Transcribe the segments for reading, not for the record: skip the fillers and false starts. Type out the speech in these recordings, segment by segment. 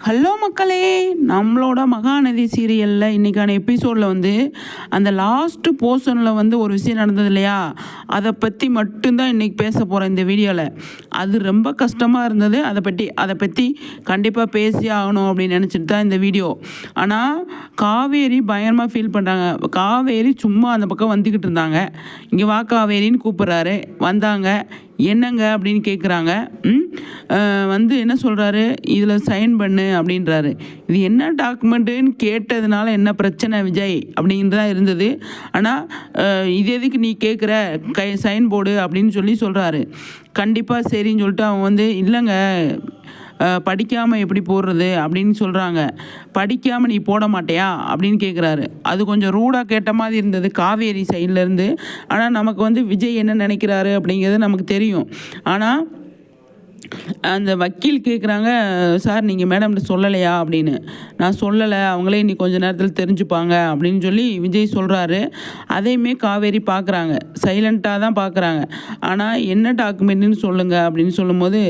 Hello மக்களே, நம்மளோட மகாநதி சீரியலில் இன்றைக்கான எபிசோடில் வந்து அந்த லாஸ்ட்டு போர்ஷனில் வந்து ஒரு விஷயம் நடந்தது இல்லையா, அதை பற்றி மட்டும்தான் இன்றைக்கி பேச போகிறேன் இந்த வீடியோவில். அது ரொம்ப கஷ்டமாக இருந்தது. அதை பற்றி கண்டிப்பாக பேசி ஆகணும் அப்படின்னு நினச்சிட்டு தான் இந்த வீடியோ. ஆனால் காவேரி பயங்கரமாக ஃபீல் பண்ணுறாங்க. காவேரி சும்மா அந்த பக்கம் வந்துக்கிட்டு இருந்தாங்க. இங்கே வா காவேரின்னு கூப்பிட்றாரு. வந்தாங்க. என்னங்க அப்படின்னு கேட்குறாங்க. வந்து என்ன சொல்கிறாரு, இதில் சைன் பண்ணு அப்படின்றாரு. இது என்ன டாக்குமெண்ட்டுன்னு கேட்டதுனால என்ன பிரச்சனை விஜய் அப்படின்றதான் இருந்தது. ஆனால் இது எதுக்கு நீ கேட்குற, சைன் போடு அப்படின்னு சொல்கிறாரு. கண்டிப்பாக சரின்னு சொல்லிட்டு அவன் வந்து இல்லைங்க, படிக்காமல் எப்படி போடுறது அப்படின்னு சொல்கிறாங்க. படிக்காமல் நீ போட மாட்டியா அப்படின்னு கேட்குறாரு. அது கொஞ்சம் ரூடாக கேட்ட மாதிரி இருந்தது காவேரி சைட்லேருந்து. ஆனால் நமக்கு வந்து விஜய் என்ன நினைக்கிறாரு அப்படிங்கிறது நமக்கு தெரியும். ஆனால் அந்த வக்கீல் கேட்குறாங்க, சார் நீங்கள் மேடம்கிட்ட சொல்லலையா அப்படின்னு. நான் சொல்லலை, அவங்களே இன்னைக்கு கொஞ்சம் நேரத்தில் தெரிஞ்சுப்பாங்க அப்படின்னு சொல்லி விஜய் சொல்கிறாரு. அதையுமே காவேரி பார்க்குறாங்க, சைலண்ட்டாக தான் பார்க்குறாங்க. ஆனால் என்ன டாக்குமெண்ட்டுன்னு சொல்லுங்கள் அப்படின்னு சொல்லும்போது,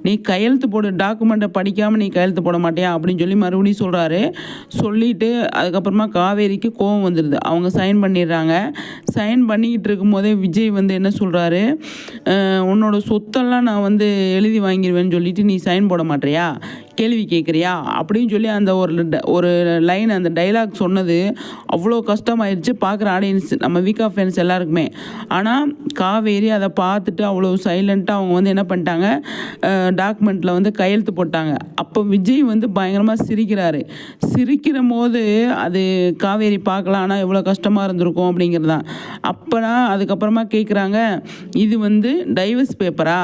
நீ கையெழுத்து போடு, டாக்குமெண்ட்டை படிக்காமல் நீ கையெழுத்து போட மாட்டியா அப்படின்னு சொல்லி மறுபடியும் சொல்கிறாரு. சொல்லிவிட்டு அதுக்கப்புறமா காவேரிக்கு கோவம் வந்துடுது. அவங்க சைன் பண்ணிடுறாங்க. சைன் பண்ணிக்கிட்டு இருக்கும்போதே விஜய் வந்து என்ன சொல்கிறாரு, உன்னோட சொத்தெல்லாம் நான் வந்து எழுதி வாங்கிடுவேன்னு சொல்லிட்டு நீ சைன் போட மாட்டியா, கேள்வி கேட்குறியா அப்படின்னு சொல்லி அந்த ஒரு லைன், அந்த டைலாக் சொன்னது அவ்வளோ கஷ்டமாயிருச்சு பார்க்குற ஆடியன்ஸ், நம்ம வீக்கா ஃபேன்ஸ் எல்லாருக்குமே. ஆனால் காவேரி அதை பார்த்துட்டு அவ்வளோ சைலண்ட்டாக அவங்க வந்து என்ன பண்ணிட்டாங்க, டாக்குமெண்ட்டில் வந்து கையெழுத்து போட்டாங்க. அப்போ விஜய் வந்து பயங்கரமாக சிரிக்கிறாரு. சிரிக்கிற போது அது காவேரி பார்க்கலாம், ஆனால் எவ்வளோ கஷ்டமாக இருந்திருக்கும் அப்படிங்கிறது தான். அப்போனா அதுக்கப்புறமா கேட்குறாங்க, இது வந்து டைவர்ஸ் பேப்பரா,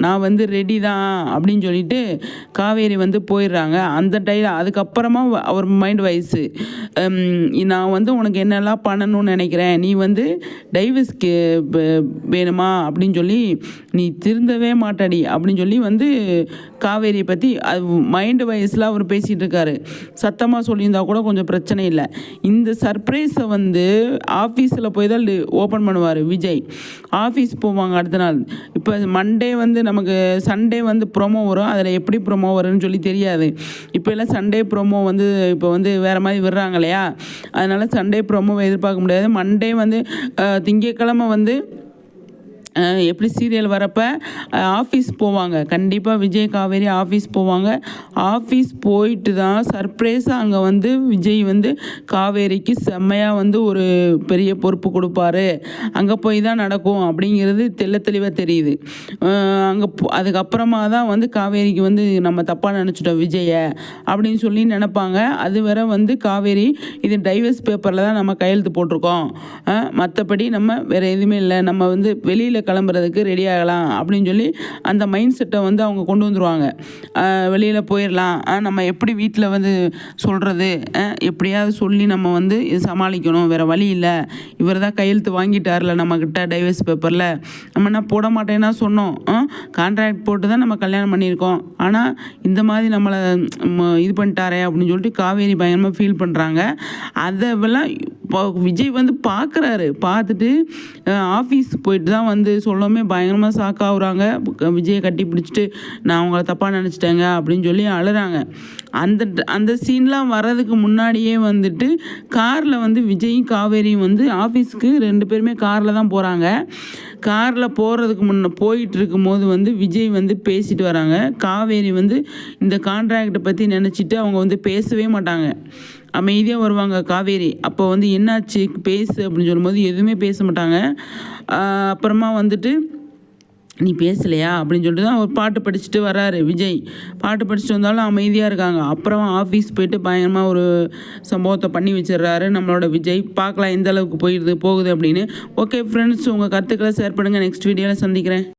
நான் வந்து ரெடி தான் அப்படின்னு சொல்லிட்டு காவேரி வந்து போயிடுறாங்க. அந்த அதுக்கப்புறமா அவர் மைண்ட் வைஸு, நான் வந்து உனக்கு என்னெல்லாம் பண்ணணும்னு நினைக்கிறேன், நீ வந்து டைவர்ஸ்க்கு வேணுமா அப்படின்னு சொல்லி நீ திருந்தவே மாட்டாடி அப்படின்னு சொல்லி வந்து காவேரியை பற்றி அது மைண்டு வைஸில் அவர் பேசிகிட்டு இருக்காரு. சத்தமாக சொல்லியிருந்தா கூட கொஞ்சம் பிரச்சனை இல்லை. இந்த சர்ப்ரைஸை வந்து ஆஃபீஸில் போய் தான் ஓப்பன் பண்ணுவார் விஜய். ஆஃபீஸ் போவாங்க அடுத்த நாள். இப்போ மண்டே வந்து நமக்கு சண்டே வந்து ப்ரோமோ வரும். அதில் எப்படி ப்ரோமோ வரும்னு சொல்லி தெரியாது. இப்போ எல்லாம் சண்டே ப்ரோமோ வந்து இப்போ வந்து வேறு மாதிரி விடுறாங்க இல்லையா, அதனால் சண்டே ப்ரோமோவை எதிர்பார்க்க முடியாது. மண்டே வந்து திங்கட்கிழமை வந்து எப்படி சீரியல் வரப்போ ஆஃபீஸ் போவாங்க. கண்டிப்பாக விஜய் காவேரி ஆஃபீஸ் போவாங்க. ஆஃபீஸ் போயிட்டு தான் சர்ப்ரைஸாக அங்கே வந்து விஜய் வந்து காவேரிக்கு செம்மையாக வந்து ஒரு பெரிய பொறுப்பு கொடுப்பாரு. அங்கே போய் தான் நடக்கும் அப்படிங்கிறது தெளிவாக தெரியுது. அங்கே அதுக்கப்புறமா தான் வந்து காவேரிக்கு வந்து நம்ம தப்பாக நினச்சிட்டோம் விஜயை அப்படின்னு சொல்லி நினைப்பாங்க. அது வேற வந்து காவேரி இது டைவர்ஸ் பேப்பரில் தான் நம்ம கையெழுத்து போட்டிருக்கோம், மற்றபடி நம்ம வேறு எதுவுமே இல்லை, நம்ம வந்து வெளியில் கிளம்புறதுக்கு ரெடி ஆகலாம் அப்படின்னு சொல்லி அந்த மைண்ட் செட்டை வந்து அவங்க கொண்டு வந்துடுவாங்க. வெளியில் போயிடலாம், நம்ம எப்படி வீட்டில் வந்து சொல்கிறது, எப்படியாவது சொல்லி நம்ம வந்து சமாளிக்கணும், வேறு வழி இல்லை, இவர் தான் கையெழுத்து வாங்கிட்டார்ல நம்மக்கிட்ட டைவர்ஸ் பேப்பரில், நம்ம என்ன போட மாட்டேன்னா சொன்னோம், கான்ட்ராக்ட் போட்டு தான் நம்ம கல்யாணம் பண்ணியிருக்கோம், ஆனால் இந்த மாதிரி நம்மளை இது பண்ணிட்டாரே அப்படின்னு சொல்லிட்டு காவேரி பயங்கரமாக ஃபீல் பண்ணுறாங்க. அதெல்லாம் விஜய் வந்து பார்க்குறாரு. பார்த்துட்டு ஆஃபீஸ் போயிட்டு தான் வந்து சொல்லவுமே பயங்கரமாக ஷாக்காகுறாங்க. விஜயை கட்டி பிடிச்சிட்டு நான் அவங்கள தப்பாக நினச்சிட்டேங்க அப்படின்னு சொல்லி அழுறாங்க. அந்த சீன்லாம் வர்றதுக்கு முன்னாடியே வந்துட்டு காரில் வந்து விஜயும் காவேரியும் வந்து ஆஃபீஸ்க்கு 2 பேருமே காரில் தான் போகிறாங்க. காரில் போகிறதுக்கு போயிட்டு இருக்கும்போது வந்து விஜய் வந்து பேசிட்டு வராங்க. காவேரி வந்து இந்த கான்ட்ராக்டை பற்றி நினச்சிட்டு அவங்க வந்து பேசவே மாட்டாங்க, அமைதியாக வருவாங்க காவேரி. அப்போ வந்து என்னாச்சு பேசு அப்படின்னு சொல்லும்போது எதுவுமே பேச மாட்டாங்க. அப்புறமா வந்துட்டு நீ பேசலையா அப்படின்னு சொல்லிட்டு தான் ஒரு பாட்டு படிச்சுட்டு வராரு விஜய். பாட்டு படிச்சுட்டு வந்தாலும் அமைதியாக இருக்காங்க. அப்புறமா ஆஃபீஸ் போயிட்டு பயங்கரமாக ஒரு சம்பவத்தை பண்ணி வச்சிடுறாரு நம்மளோட விஜய். பார்க்கலாம் எந்த அளவுக்கு போகுது அப்படின்னு. ஓகே ஃப்ரெண்ட்ஸ், உங்கள் கருத்துக்களை ஷேர் பண்ணுங்கள். நெக்ஸ்ட் வீடியோவில் சந்திக்கிறேன்.